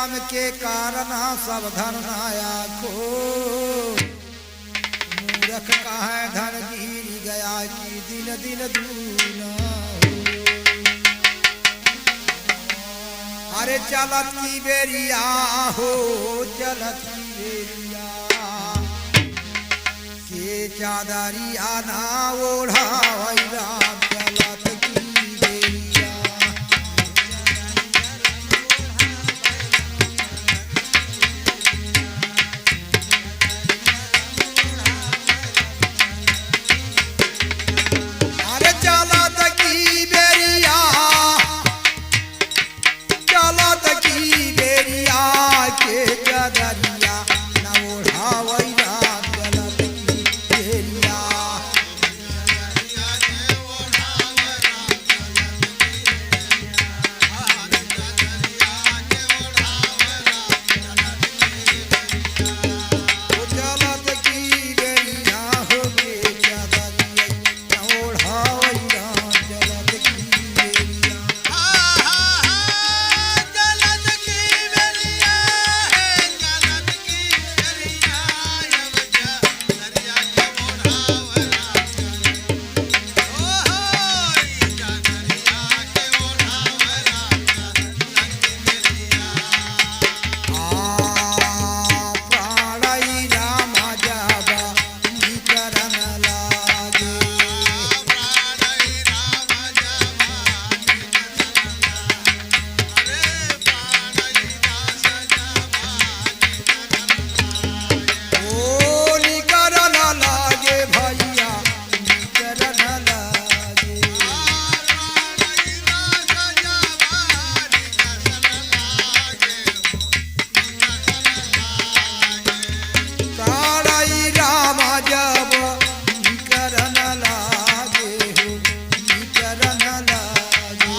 राम के कारण सब धन आया को मूर्ख कहाँ धन गिर गया कि दिन दिन दूना। अरे चलत की बेरिया हो चलत की बेरिया के चादरिया ना ओढ़ा राम चलत की बेरिया। अरे चलत की बेरिया चलत की बेरिया के चादरिया ना ओढ़ा राम चलत की बेरिया। चलत की बेरिया हो के चादरिया ना ओढ़ा राम चलत की बेरिया। प्राणई राम जब निकरन लागे ओ निकरन लागे भैया निकरन लागे। प्राणई राम जब निकरन लागे हो निकरन लागे।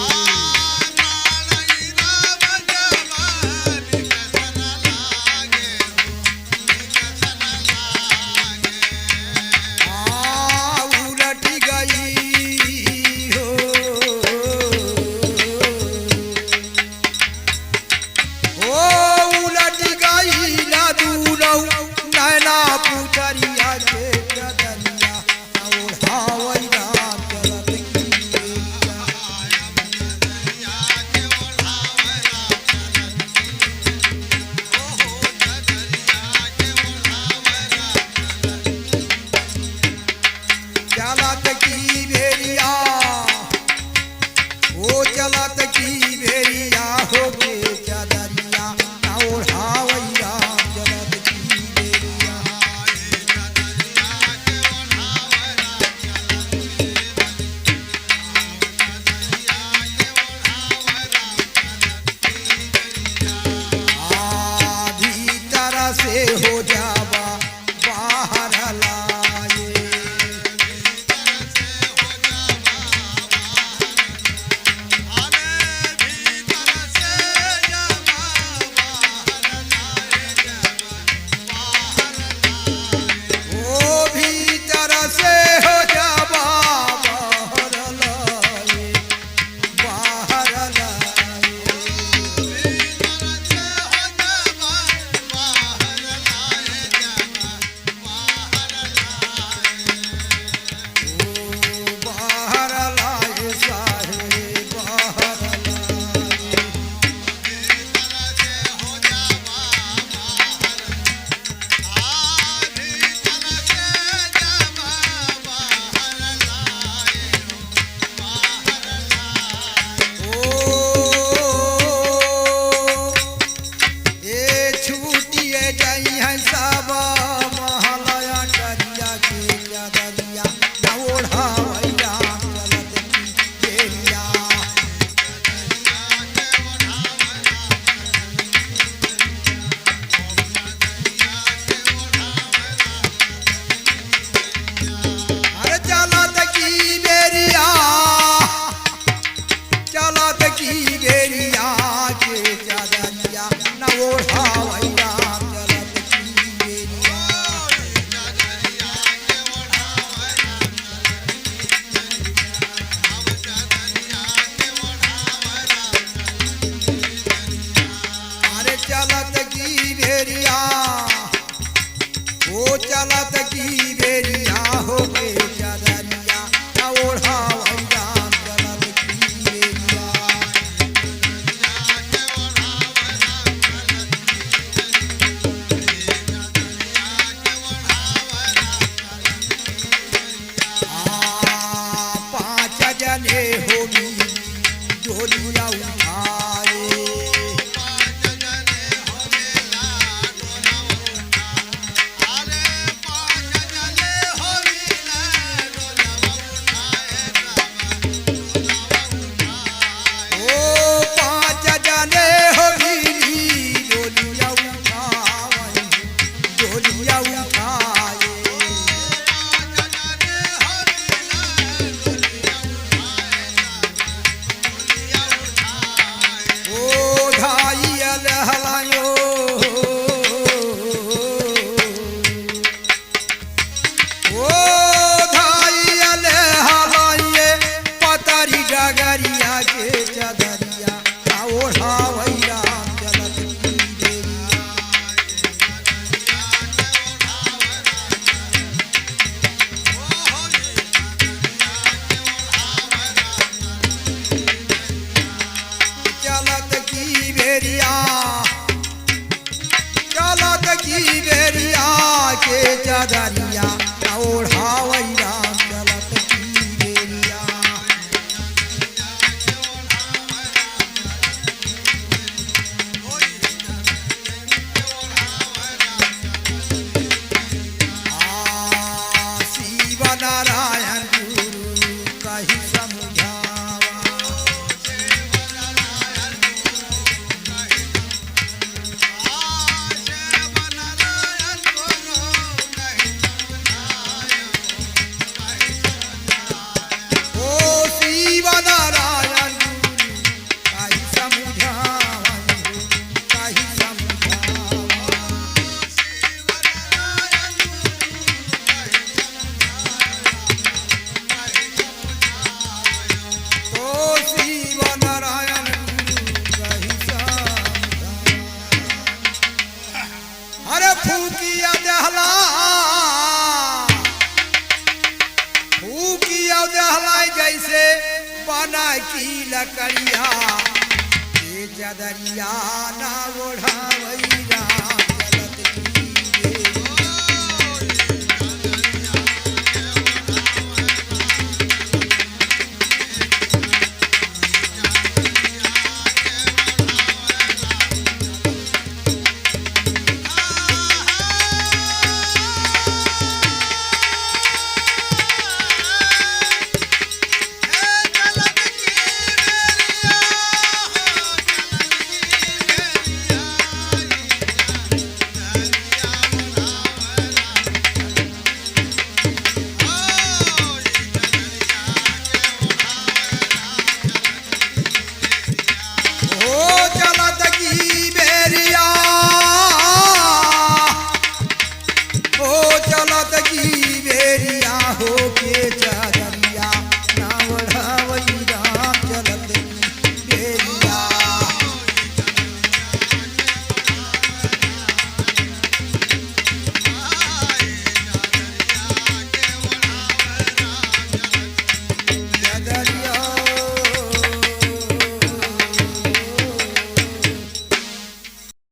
उलट गई हो उलट गई ना दूलौ नैना पुतरिया के चदरिया ओढ़ावई राम चलत की बेरिया। चलत की बेरिया ओ चलत की बेरिया हो के चदरिया ना ओढ़ावई राम चलत की बेरिया। भीतर से हो जावा बाहर लाए ओ भीतर से हो जावा बाहर लाए बाहर लाए। बाहर लाए सारे बाहर लाए। ए छूटिए जाई है सब महलया टरिया के चदरिया ना ओढ़ा राम चलत की बेरिया। अरे चलत की बेरिया चलत की बेरिया के चदरिया ना ओढ़ा राम चलत की बेरिया। जने हो मिली डोलिया उठाए। डगरिया के चदरिया ओढ़ावई राम चलत की बेरिया। चलत की बेरिया चलत की बेरिया के चदरिया ओढ़ावई राम चलत की बेरिया। नारायण गुरु कही समझावा। ओ शिव नारायण गुरु कही समझावा कही समझावा। फूकिया दहला जैसे बना की लकड़िया ये चदरिया ना ओढ़ावई